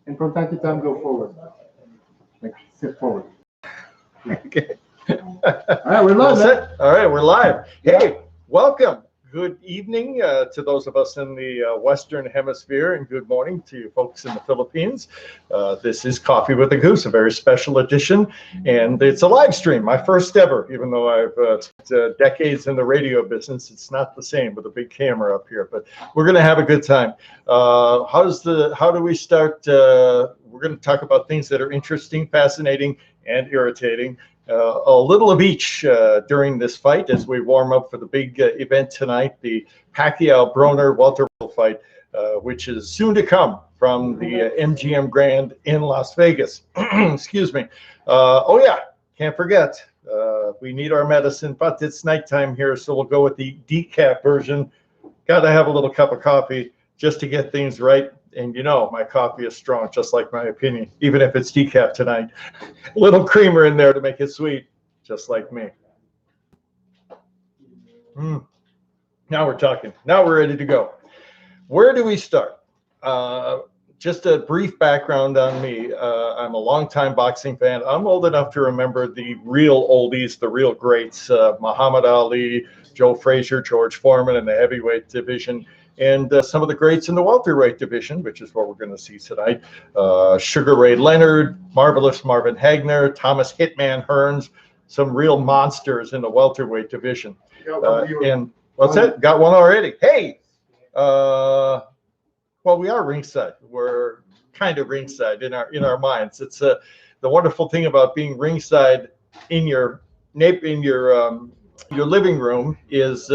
And from time to time, go forward. Like, sit forward. Okay. All right, we're live. All right, we're live. Yeah. Hey, welcome. Good evening to those of us in the Western Hemisphere, and good morning to you folks in the Philippines. This is Coffee with a Goose, a very special edition, and it's a live stream, my first ever, even though I've spent decades in the radio business. It's not the same with a big camera up here, but we're going to have a good time. How do we start? We're going to talk about things that are interesting, fascinating, and irritating. A little of each during this fight as we warm up for the big event tonight, the Pacquiao-Broner welterweight fight, which is soon to come from the MGM Grand in Las Vegas. Excuse me. Oh yeah, can't forget, we need our medicine, but it's nighttime here, so we'll go with the decaf version. Got to have a little cup of coffee just to get things right. And you know, my coffee is strong, just like my opinion, even if it's decaf tonight. A little creamer in there to make it sweet, just like me. Now we're talking. Now we're ready to go. Where do we start? Just a brief background on me. I'm a longtime boxing fan. I'm old enough to remember the real oldies, the real greats, Muhammad Ali, Joe Frazier, George Foreman in the heavyweight division, and some of the greats in the welterweight division, which is what we're going to see tonight. Sugar Ray Leonard, Marvelous Marvin Hagner, Thomas Hitman Hearns, some real monsters in the welterweight division. And what's that? Got one already. Hey, well, we are ringside. We're kind of ringside in our minds. It's the wonderful thing about being ringside in your living room is.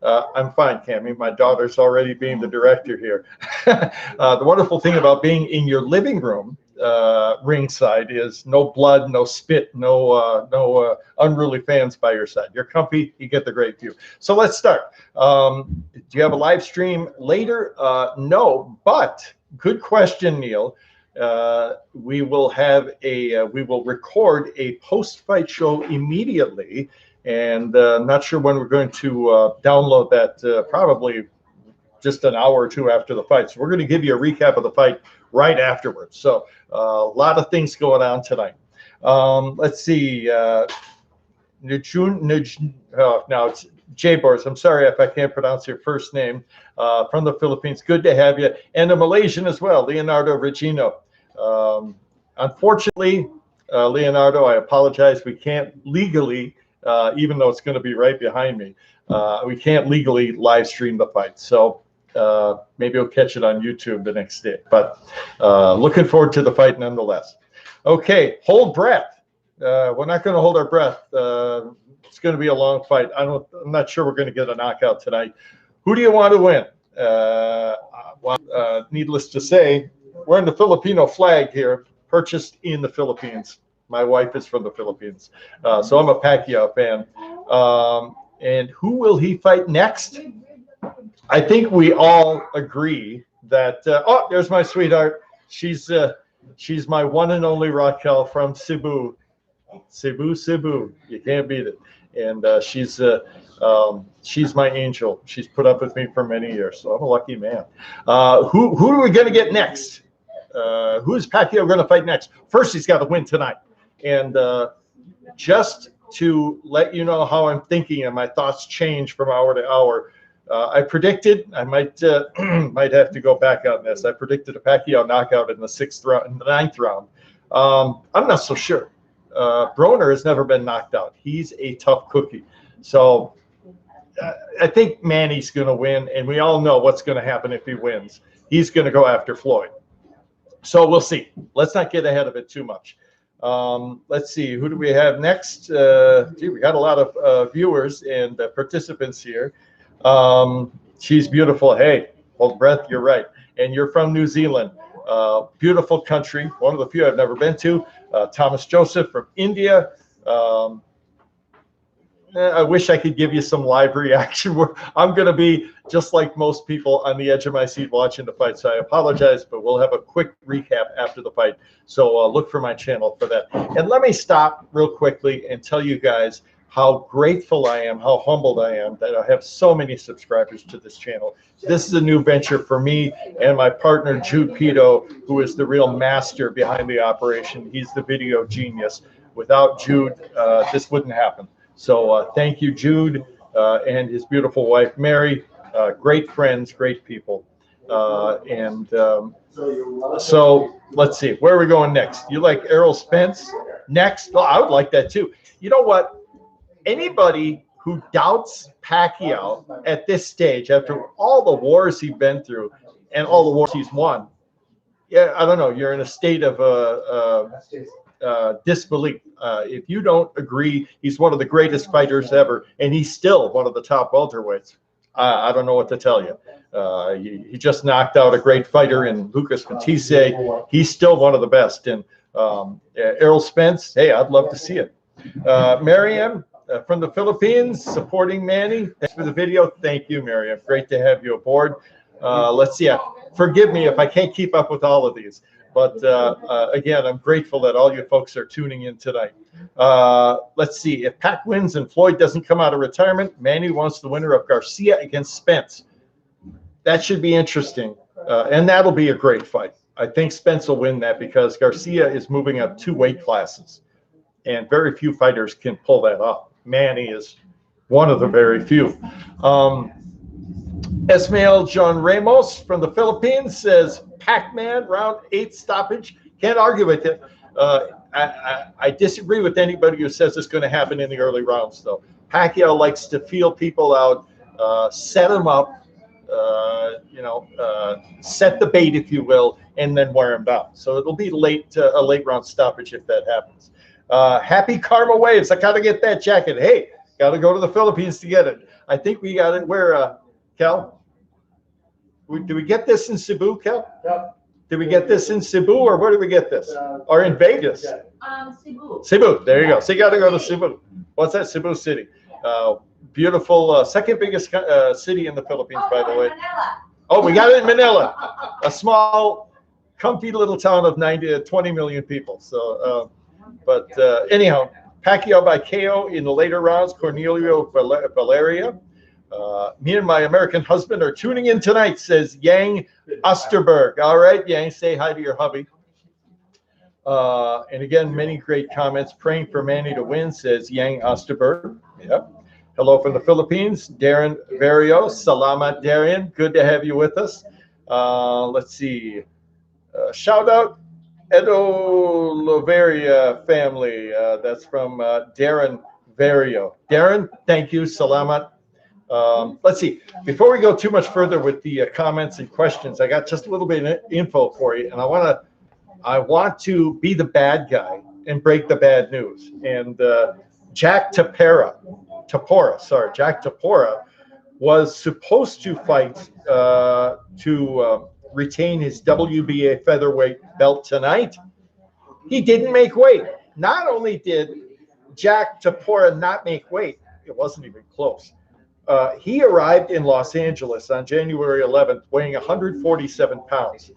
I'm fine, Cammie. My daughter's already being the director here. The wonderful thing about being in your living room ringside is no blood, no spit, no unruly fans by your side. You're comfy. You get the great view. So let's start. Do you have a live stream later? No, but good question, Neil. We will record a post-fight show immediately. And I'm not sure when we're going to download that, probably just an hour or two after the fight. So we're going to give you a recap of the fight right afterwards. So a lot of things going on tonight. Let's see. Now it's J-Bors. I'm sorry if I can't pronounce your first name. From the Philippines. Good to have you. And a Malaysian as well, Leonardo Regino. Unfortunately, Leonardo, I apologize. We can't legally... even though it's going to be right behind me, we can't legally live stream the fight. So maybe we'll catch it on YouTube the next day. But looking forward to the fight nonetheless. Okay, hold breath. We're not going to hold our breath. It's going to be a long fight. I'm not sure we're going to get a knockout tonight. Who do you want to win? Needless to say, wearing the Filipino flag here, purchased in the Philippines. My wife is from the Philippines, so I'm a Pacquiao fan. And who will he fight next? I think we all agree that. Oh, there's my sweetheart. She's my one and only Raquel from Cebu. Cebu. You can't beat it. And she's my angel. She's put up with me for many years, so I'm a lucky man. Who are we going to get next? Who is Pacquiao going to fight next? First, he's got to win tonight. And just to let you know how I'm thinking and my thoughts change from hour to hour, I predicted, I might have to go back on this. I predicted a Pacquiao knockout in the ninth round. I'm not so sure. Broner has never been knocked out. He's a tough cookie. So I think Manny's going to win, and we all know what's going to happen if he wins. He's going to go after Floyd. So we'll see. Let's not get ahead of it too much. Let's see, who do we have next? We got a lot of viewers and participants here. She's beautiful. Hey, hold breath. You're right. And you're from New Zealand. Beautiful country. One of the few I've never been to. Thomas Joseph from India. I wish I could give you some live reaction. I'm going to be just like most people on the edge of my seat watching the fight. So I apologize, but we'll have a quick recap after the fight. So look for my channel for that. And let me stop real quickly and tell you guys how grateful I am, how humbled I am that I have so many subscribers to this channel. This is a new venture for me and my partner, Jude Pito, who is the real master behind the operation. He's the video genius. Without Jude, this wouldn't happen. So thank you, Jude, and his beautiful wife, Mary. Great friends, great people. So let's see, where are we going next? You like Errol Spence? Next? Oh, I would like that too. You know what? Anybody who doubts Pacquiao at this stage, after all the wars he's been through and all the wars he's won, yeah, I don't know. You're in a state of disbelief. If you don't agree, he's one of the greatest fighters ever, and he's still one of the top welterweights. I don't know what to tell you. He just knocked out a great fighter in Lucas Matisse. He's still one of the best. And Errol Spence, hey, I'd love to see it. Miriam from the Philippines, supporting Manny. Thanks for the video. Thank you, Miriam. Great to have you aboard. Let's see. Forgive me if I can't keep up with all of these. But again, I'm grateful that all you folks are tuning in tonight. Let's see. If Pac wins and Floyd doesn't come out of retirement, Manny wants the winner of Garcia against Spence. That should be interesting. And that'll be a great fight. I think Spence will win that because Garcia is moving up 2 weight classes. And very few fighters can pull that off. Manny is one of the very few. Esmael John Ramos from the Philippines says, Pac-Man, round 8 stoppage. Can't argue with it. I disagree with anybody who says it's going to happen in the early rounds, though. Pacquiao likes to feel people out, set them up, set the bait, if you will, and then wear them down. So it'll be a late round stoppage if that happens. Happy Karma Waves. I got to get that jacket. Hey, got to go to the Philippines to get it. I think we got it. Where, Kel? Did we get this in Cebu, Kel? Yep. Did we get this in Cebu, or where did we get this? Or in Vegas? Cebu. Cebu. There you go. So you got to go to Cebu. What's that? Cebu City. Beautiful, second biggest city in the Philippines, by the way. Manila. Oh, we got it in Manila, a small, comfy little town of 20 million people. So, anyhow, Pacquiao by KO in the later rounds. Cornelio Valeria. Me and my American husband are tuning in tonight, says Yang Osterberg. All right, Yang, say hi to your hubby. And again, many great comments. Praying for Manny to win, says Yang Osterberg. Yep. Hello from the Philippines, Darren Vario. Salamat, Darren. Good to have you with us. Let's see. Shout out Edo Loveria family. That's from Darren Vario. Darren, thank you. Salamat. Let's see. Before we go too much further with the comments and questions, I got just a little bit of info for you, and I want to be the bad guy and break the bad news. And Jack Tapora was supposed to fight to retain his WBA featherweight belt tonight. He didn't make weight. Not only did Jack Tapora not make weight, it wasn't even close. He arrived in Los Angeles on January 11th, weighing 147 pounds.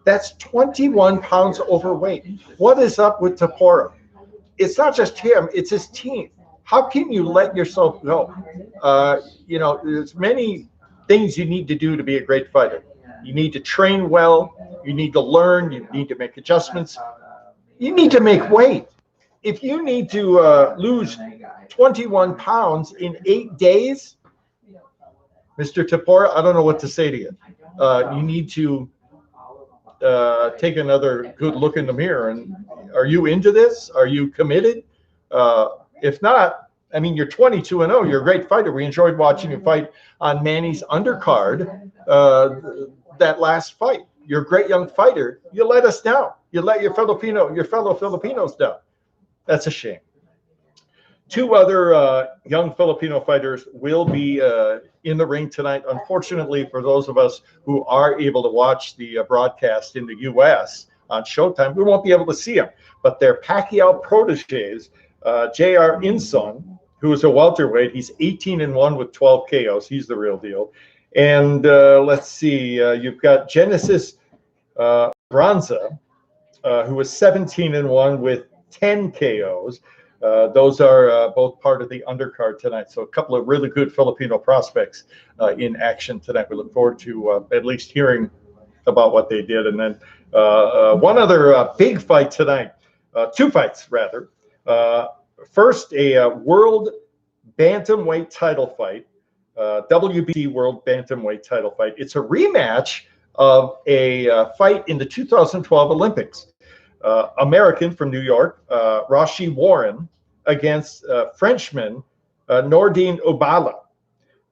That's 21 pounds overweight. What is up with Tapora? It's not just him, it's his team. How can you let yourself go? There's many things you need to do to be a great fighter. You need to train well. You need to learn. You need to make adjustments. You need to make weight. If you need to lose 21 pounds in 8 days, Mr. Tapora, I don't know what to say to you. You need to take another good look in the mirror. And are you into this? Are you committed? If not, I mean, you're 22-0. You're a great fighter. We enjoyed watching you fight on Manny's undercard that last fight. You're a great young fighter. You let us down. You let your fellow Filipinos down. That's a shame. 2 other young Filipino fighters will be in the ring tonight. Unfortunately, for those of us who are able to watch the broadcast in the U.S. on Showtime, we won't be able to see them. But they're Pacquiao proteges. J.R. Inson, who is a welterweight. He's 18-1 with 12 KOs. He's the real deal. And let's see. You've got Genesis Bronza, who was 17-1 with 10 KOs. Those are both part of the undercard tonight. So a couple of really good Filipino prospects in action tonight. We look forward to at least hearing about what they did. And then one other big fight tonight, two fights rather. First, a world bantamweight title fight, WBC world bantamweight title fight. It's a rematch of a fight in the 2012 Olympics. American from New York, Rashi Warren, against Frenchman Nordine Obala.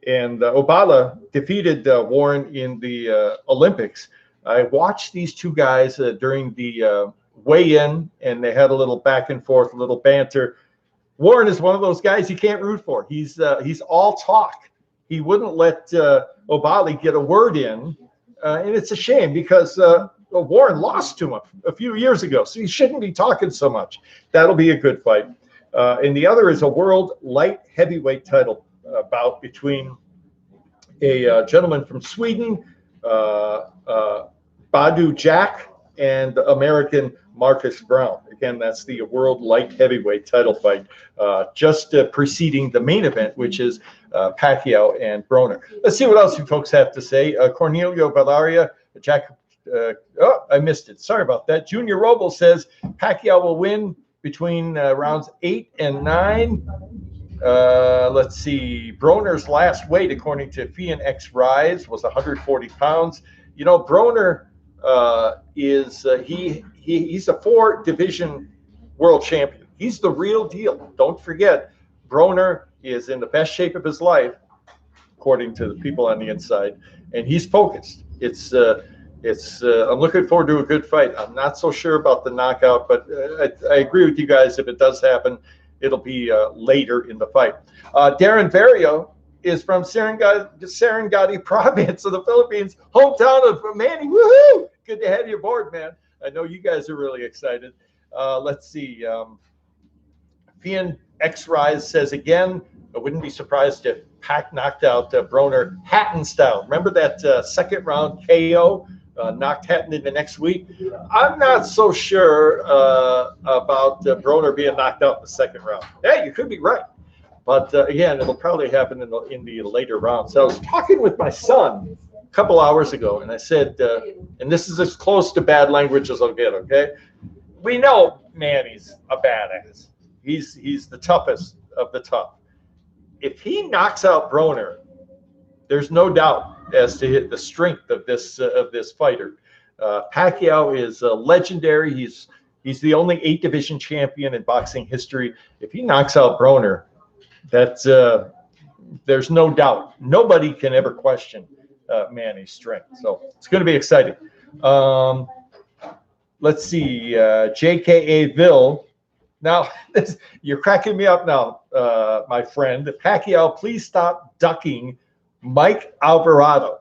And Obala defeated Warren in the Olympics. I watched these two guys during the weigh-in, and they had a little back and forth, a little banter. Warren is one of those guys you can't root for. He's all talk. He wouldn't let Obali get a word in, and it's a shame because Warren lost to him a few years ago, so he shouldn't be talking so much. That'll be a good fight. And the other is a world light heavyweight title bout between a gentleman from Sweden, Badu Jack, and American Marcus Brown. Again, that's the world light heavyweight title fight, just preceding the main event, which is Pacquiao and Broner. Let's see what else you folks have to say. Cornelio Valaria, Jack. Oh, I missed it. Sorry about that. Junior Robles says Pacquiao will win between rounds 8 and 9. Let's see. Broner's last weight, according to Fian X Rise, was 140 pounds. You know, Broner is he's a 4-division world champion. He's the real deal. Don't forget, Broner is in the best shape of his life, according to the people on the inside, and he's focused. I'm looking forward to a good fight. I'm not so sure about the knockout, but I agree with you guys. If it does happen, it'll be later in the fight. Darren Vario is from Serengeti province of the Philippines, hometown of Manny. Woohoo! Good to have you aboard, man. I know you guys are really excited. Let's see. Fian X Rise says again, I wouldn't be surprised if Pac knocked out Broner Hatton style. Remember that second round KO? Knocked Hatton in the next week. I'm not so sure about Broner being knocked out in the second round. Hey, you could be right. But again, it'll probably happen in the later rounds. So I was talking with my son a couple hours ago, and I said, and this is as close to bad language as I'll get, okay? We know Manny's a badass. He's the toughest of the tough. If he knocks out Broner, there's no doubt as to the strength of this fighter. Pacquiao is legendary. He's the only 8-division champion in boxing history. If he knocks out Broner, that's there's no doubt. Nobody can ever question Manny's strength. So it's going to be exciting. Let's see, JKA Ville. Now, you're cracking me up now, my friend. Pacquiao, please stop ducking Mike Alvarado.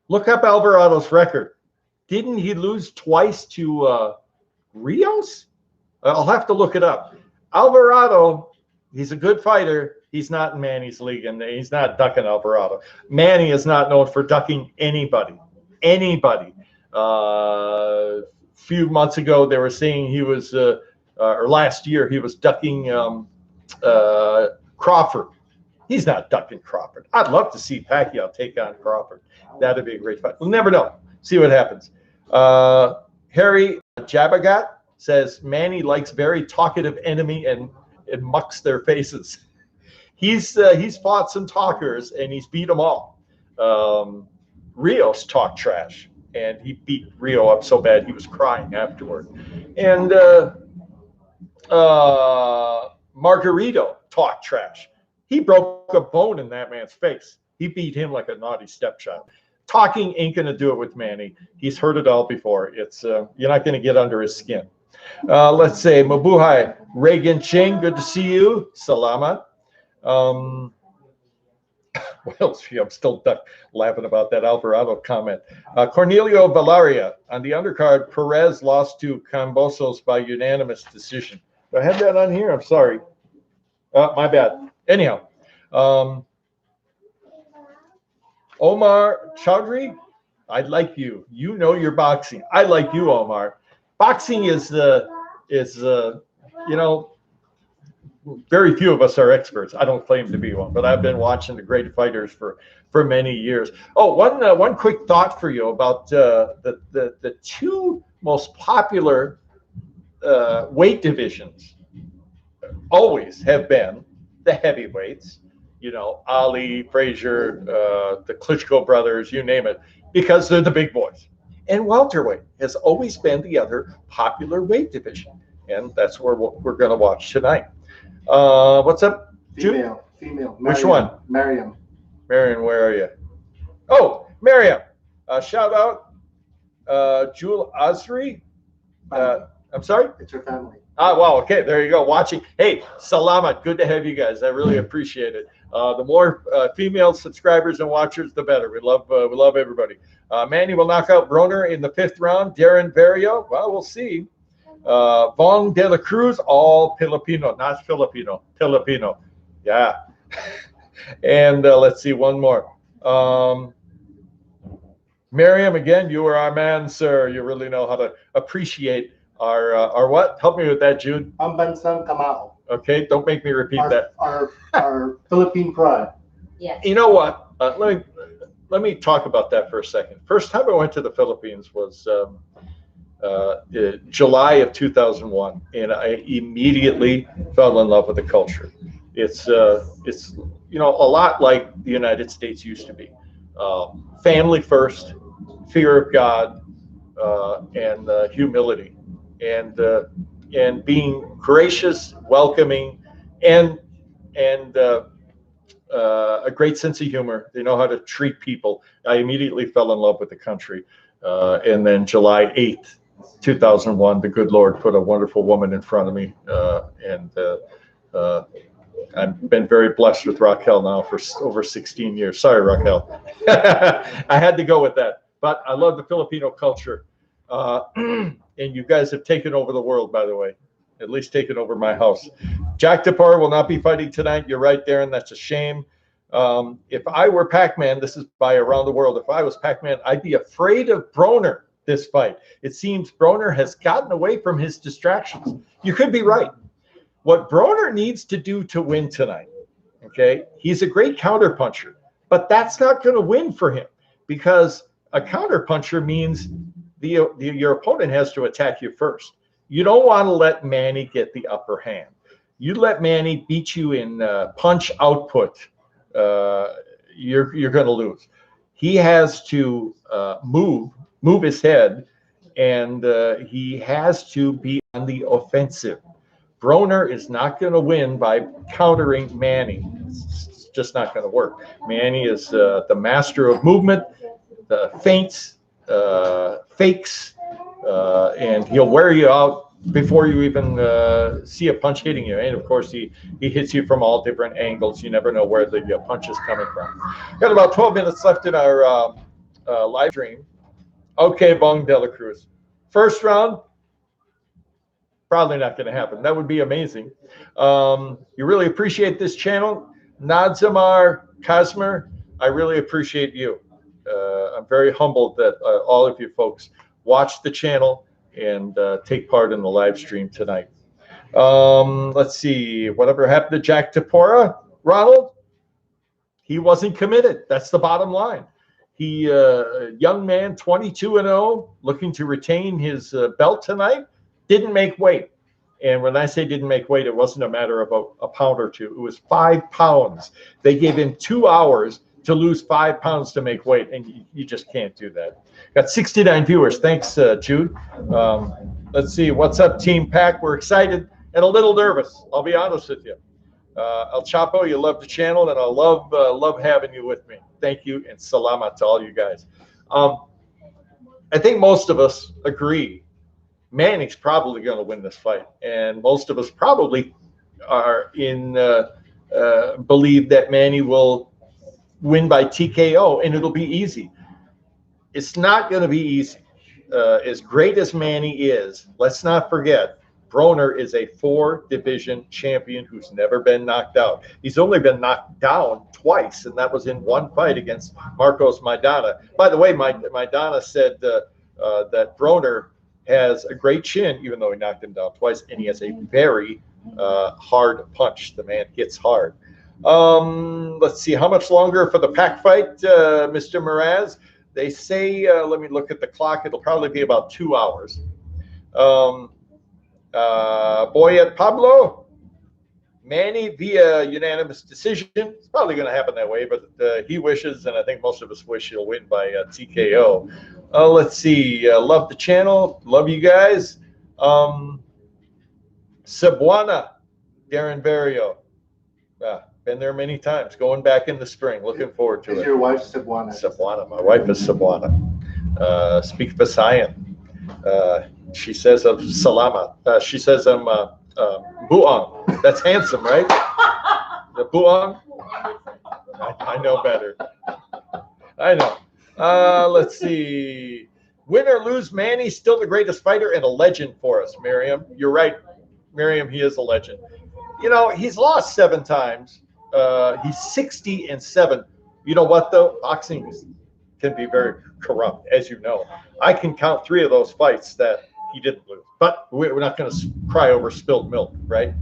Look up Alvarado's record. Didn't he lose twice to Rios? I'll have to look it up. Alvarado, he's a good fighter. He's not in Manny's league, and he's not ducking Alvarado. Manny is not known for ducking anybody. Anybody. A few months ago, they were saying he was, or last year, he was ducking Crawford. He's not ducking Crawford. I'd love to see Pacquiao take on Crawford. That'd be a great fight. We'll never know. See what happens. Harry Jabagat says Manny likes very talkative enemy and mucks their faces. He's fought some talkers and he's beat them all. Rios talked trash and he beat Rio up so bad he was crying afterward. And Margarito talked trash. He broke a bone in that man's face. He beat him like a naughty stepchild. Talking ain't going to do it with Manny. He's heard it all before. It's you're not going to get under his skin. Let's say Mabuhay Reagan Ching. Good to see you. Salamat. What else? I'm still laughing about that Alvarado comment. Cornelio Valaria on the undercard. Perez lost to Cambosos by unanimous decision. Do I have that on here? I'm sorry. My bad. Anyhow, Omar Chaudhry, I like you. You know your boxing. I like you, Omar. Boxing is you know, very few of us are experts. I don't claim to be one, but I've been watching the great fighters for many years. Oh, one quick thought for you about the two most popular weight divisions always have been the heavyweights. You know, Ali, Frazier, the Klitschko brothers, you name it, because they're the big boys. And welterweight has always been the other popular weight division, and that's where we're going to watch tonight. What's up, Jude? Female. Which one? Mariam. Mariam, where are you? Oh, Mariam. Shout out, Jewel Azri. I'm sorry? It's her family. Ah, wow. Okay, there you go. Watching. Hey, salamat. Good to have you guys. I really appreciate it. The more female subscribers and watchers, the better. We love everybody. Manny will knock out Broner in the 5th round. Darren Barrio. Well, we'll see. Vong de la Cruz, all Filipino, not Filipino, Filipino. Yeah. And let's see, one more. Miriam, again, you are our man, sir. You really know how to appreciate our what? Help me with that, Jude. Pambansang Kamao. Okay, don't make me repeat that. Our Philippine pride. Yes. You know what? Let me talk about that for a second. First time I went to the Philippines was July of 2001, and I immediately fell in love with the culture. It's you know, a lot like the United States used to be. Family first, fear of God, and humility, and being gracious, welcoming, and a great sense of humor. They know how to treat people. I immediately fell in love with the country. And then July 8th, 2001, the good Lord put a wonderful woman in front of me. And I've been very blessed with Raquel now for over 16 years. Sorry, Raquel. I had to go with that. But I love the Filipino culture. And you guys have taken over the world, by the way. At least taken over my house. Jack Tapar will not be fighting tonight. You're right, Darren. That's a shame. If I were Pac-Man, this is by Around the World. If I was Pac-Man, I'd be afraid of Broner this fight. It seems Broner has gotten away from his distractions. You could be right. What Broner needs to do to win tonight, okay, he's a great counterpuncher, but that's not going to win for him, because a counterpuncher means your opponent has to attack you first. You don't want to let Manny get the upper hand. You let Manny beat you in punch output, you're going to lose. He has to move his head, and he has to be on the offensive. Broner is not going to win by countering Manny. It's just not going to work. Manny is the master of movement, the feints, fakes, and he'll wear you out before you even see a punch hitting you. And of course, he hits you from all different angles. You never know where the punch is coming from. Got about 12 minutes left in our live stream. Okay, Bong de la Cruz. First round, probably not going to happen. That would be amazing. You really appreciate this channel. Nadzamar Kazmer, I really appreciate you. I'm very humbled that all of you folks watch the channel and take part in the live stream tonight. Let's see. Whatever happened to Jack Tapora, Ronald? He wasn't committed. That's the bottom line. He, young man, 22-0, looking to retain his belt tonight, didn't make weight. And when I say didn't make weight, it wasn't a matter of a pound or two. It was 5 pounds. They gave him 2 hours to lose 5 pounds to make weight, and you just can't do that. Got 69 viewers. Thanks, Jude. Let's see. What's up, Team Pac? We're excited and a little nervous. I'll be honest with you. El Chapo, you love the channel, and I love having you with me. Thank you, and salamat to all you guys. I think most of us agree Manny's probably going to win this fight, and most of us probably are believe that Manny will win by TKO, and it'll be easy. It's not going to be easy. As great as Manny is, let's not forget, Broner is a 4-division champion who's never been knocked out. He's only been knocked down twice, and that was in one fight against Marcos Maidana. By the way, Maidana said that Broner has a great chin, even though he knocked him down twice, and he has a very hard punch. The man hits hard. Let's see, how much longer for the Pac fight, Mr. Mraz? They say, let me look at the clock. It'll probably be about 2 hours. Boyet Pablo, Manny via unanimous decision. It's probably going to happen that way, but he wishes, and I think most of us wish he'll win by TKO. Let's see. Love the channel. Love you guys. Cebuana, Darren Barrio. Been there many times. Going back in the spring. Looking forward to it. Is your wife Cebuana? Cebuana. My wife is Cebuana. Speak Visayan. She says I'm Salama. She says I'm Buang. That's handsome, right? The Buang? I know better. I know. Let's see. Win or lose, Manny's still the greatest fighter and a legend for us, Miriam. You're right, Miriam. He is a legend. You know, he's lost 7 times. He's 60-7. You know what, though? Boxing can be very corrupt, as you know. I can count 3 of those fights that he didn't lose. But we're not going to cry over spilled milk, right?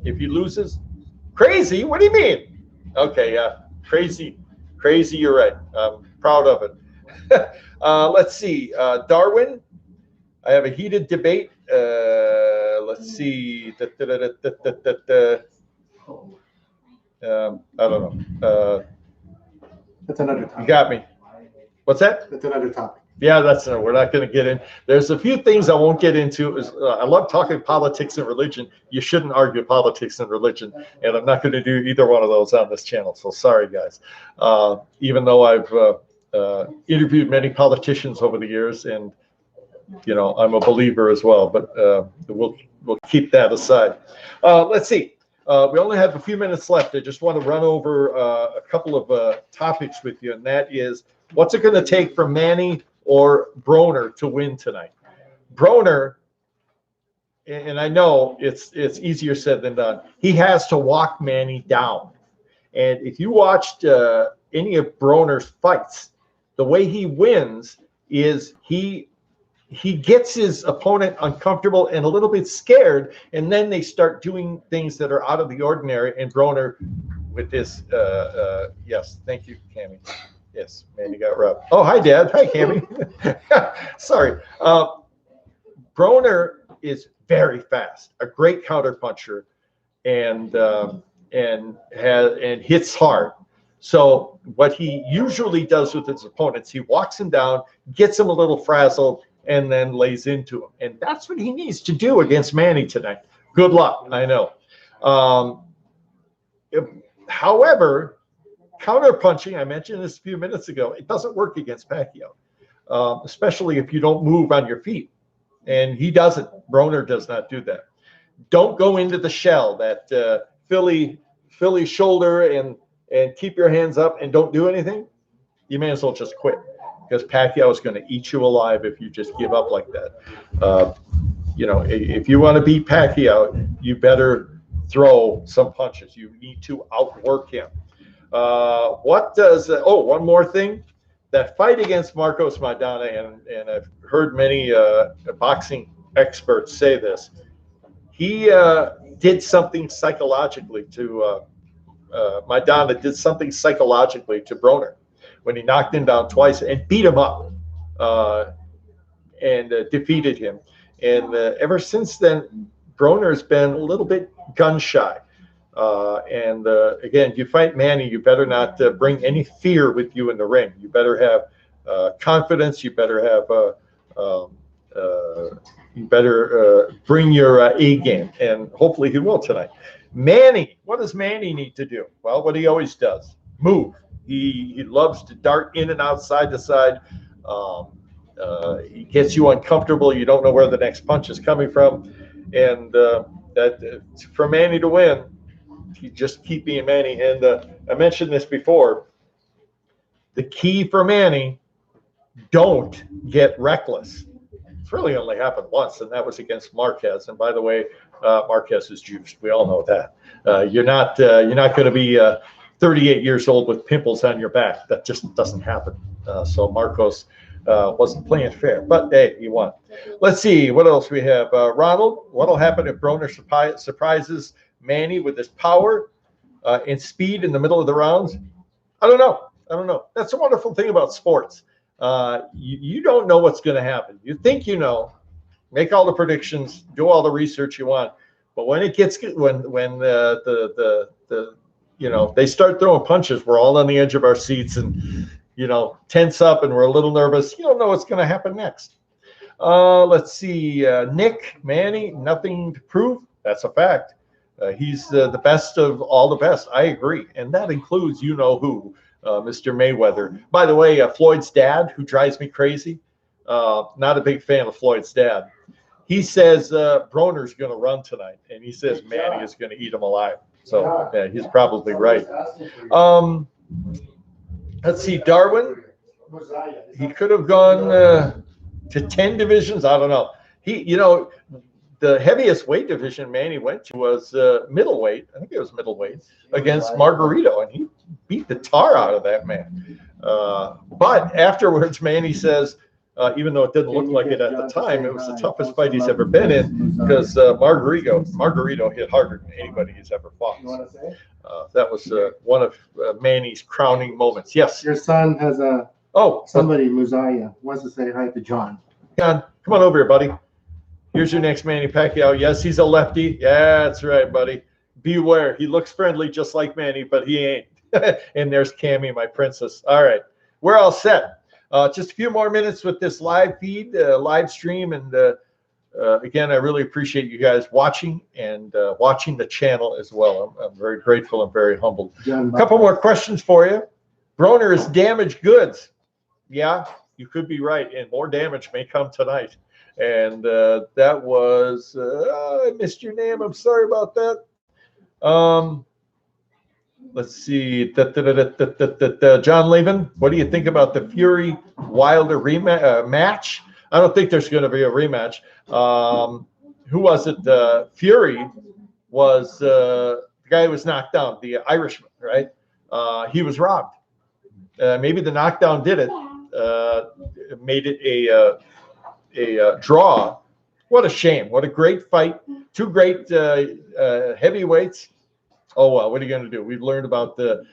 If he loses, crazy? What do you mean? Okay, yeah, crazy. Crazy, you're right. I'm proud of it. Let's see. Darwin, I have a heated debate. Let's see. I don't know. That's another topic. You got me. What's that? That's another topic. Yeah, we're not going to get in. There's a few things I won't get into. I love talking politics and religion. You shouldn't argue politics and religion, and I'm not going to do either one of those on this channel. So sorry, guys. Even though I've interviewed many politicians over the years, and you know I'm a believer as well. But we'll keep that aside. Let's see. We only have a few minutes left. I just want to run over a couple of topics with you, and that is, what's it going to take for Manny or Broner to win tonight? Broner, and I know it's easier said than done, he has to walk Manny down. And if you watched any of Broner's fights, the way he wins is he gets his opponent uncomfortable and a little bit scared, and then they start doing things that are out of the ordinary. And Broner, with this, yes, thank you, Cammie. Yes, Manny got rubbed. Oh, hi, Dad. Hi, Cammie. Sorry. Broner is very fast, a great counter puncher, and hits hard. So what he usually does with his opponents, he walks him down, gets him a little frazzled, and then lays into him. And that's what he needs to do against Manny tonight. Good luck, I know. However, counter punching, I mentioned this a few minutes ago, it doesn't work against Pacquiao, especially if you don't move on your feet. And he doesn't. Broner does not do that. Don't go into the shell, that Philly shoulder, and keep your hands up and don't do anything. You may as well just quit, because Pacquiao is going to eat you alive if you just give up like that. You know, if you want to beat Pacquiao, you better throw some punches. You need to outwork him. One more thing, that fight against Marcos Maidana, and I've heard many boxing experts say this, he did something psychologically to Maidana did something psychologically to Broner when he knocked him down twice and beat him up and defeated him. And ever since then, Broner's been a little bit gun shy. Again, if you fight Manny, you better not bring any fear with you in the ring. You better have confidence. You better have bring your A game, and hopefully he will tonight. Manny, what does Manny need to do? Well, what he always does: move. He loves to dart in and out, side to side. He gets you uncomfortable. You don't know where the next punch is coming from, and for Manny to win, you just keep being Manny. And I mentioned this before. The key for Manny: don't get reckless. It's really only happened once, and that was against Marquez. And by the way, Marquez is juiced. We all know that. You're not going to be 38 years old with pimples on your back. That just doesn't happen. So Marcos Wasn't playing fair, but hey, he won. Let's see what else we have. Ronald, what'll happen if Broner surprises Manny with his power and speed in the middle of the rounds? I don't know. That's a wonderful thing about sports. You don't know what's going to happen. You think you know, make all the predictions, do all the research you want, but when it gets when they start throwing punches, we're all on the edge of our seats and tense up, and we're a little nervous. You don't know what's going to happen next. Let's see, Nick, Manny, nothing to prove. That's a fact. He's the best of all the best. I agree, and that includes who. Mr. Mayweather. By the way, Floyd's dad, who drives me crazy, not a big fan of Floyd's dad. He says Broner's going to run tonight, and he says Manny is going to eat him alive. So yeah, he's probably right. Let's see, Darwin. He could have gone to 10 divisions. I don't know. The heaviest weight division Manny went to was middleweight. I think it was middleweight against Margarito, and he beat the tar out of that man. But afterwards, Manny says, even though it didn't look like it at the time, it was the toughest fight he's ever been in because Margarito hit harder than anybody he's ever fought. That was one of Manny's crowning moments. Yes. Your son has somebody, Muzaya, wants to say hi to John. John, come on over here, buddy. Here's your next Manny Pacquiao. Yes, he's a lefty. Yeah, that's right, buddy. Beware. He looks friendly just like Manny, but he ain't. And there's Cammy, my princess. All right. We're all set. Just a few more minutes with this live feed, live stream. And again, I really appreciate you guys watching and watching the channel as well. I'm very grateful and very humbled. A couple more questions for you. Broner is damaged goods. Yeah, you could be right. And more damage may come tonight. And that was, I missed your name. I'm sorry about that. Let's see. John Levin, what do you think about the Fury Wilder match? I don't think there's going to be a rematch. Who was it? Fury was the guy who was knocked down, the Irishman, right? He was robbed. Maybe the knockdown did it. Made it a draw. What a shame. What a great fight. Two great heavyweights. Oh, well, what are you going to do? We've learned about the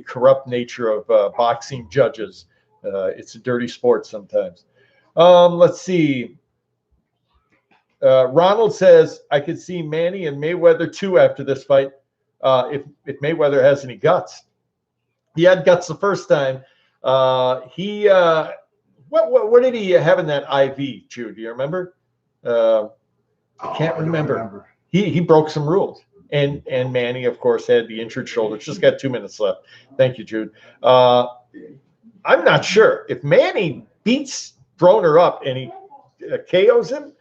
corrupt nature of boxing judges. It's a dirty sport sometimes. Let's see. Ronald says, I could see Manny and Mayweather too after this fight if Mayweather has any guts. He had guts the first time. What did he have in that IV, Jude? Do you remember? I can't remember. He broke some rules. And Manny, of course, had the injured shoulder. Just got 2 minutes left. Thank you, Jude. I'm not sure. If Manny beats Broner up and he KOs him,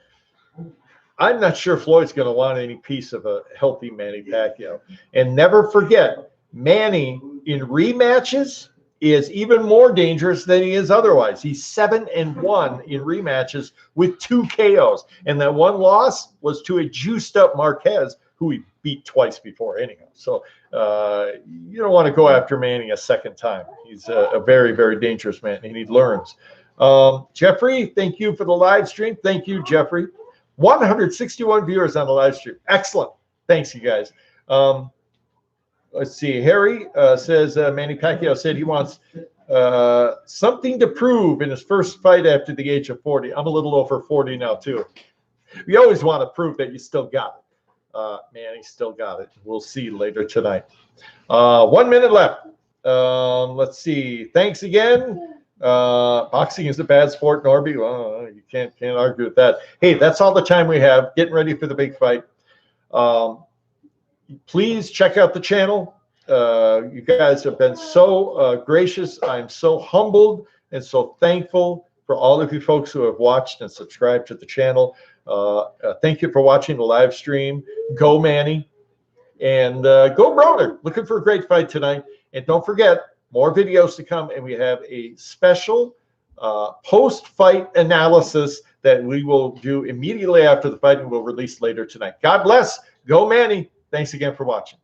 I'm not sure Floyd's going to want any piece of a healthy Manny Pacquiao. And never forget, Manny in rematches is even more dangerous than he is otherwise. He's 7-1 in rematches with 2 KOs. And that one loss was to a juiced up Marquez, who he beat twice before anyhow. So you don't want to go after Manny a second time. He's a very, very dangerous man, and he learns. Jeffrey, thank you for the live stream. Thank you, Jeffrey. 161 viewers on the live stream. Excellent. Thanks, you guys. Let's see. Harry says Manny Pacquiao said he wants something to prove in his first fight after the age of 40. I'm a little over 40 now, too. You always want to prove that you still got it. Manny still got it. We'll see later tonight. 1 minute left. Let's see. Thanks again. Boxing is a bad sport, Norby. Well, you can't argue with that. Hey, that's all the time we have. Getting ready for the big fight. Please check out the channel. You guys have been so gracious. I'm so humbled and so thankful for all of you folks who have watched and subscribed to the channel. Thank you for watching the live stream. Go Manny and go Broner. Looking for a great fight tonight. And don't forget, more videos to come. And we have a special post-fight analysis that we will do immediately after the fight and we'll release later tonight. God bless. Go Manny. Thanks again for watching.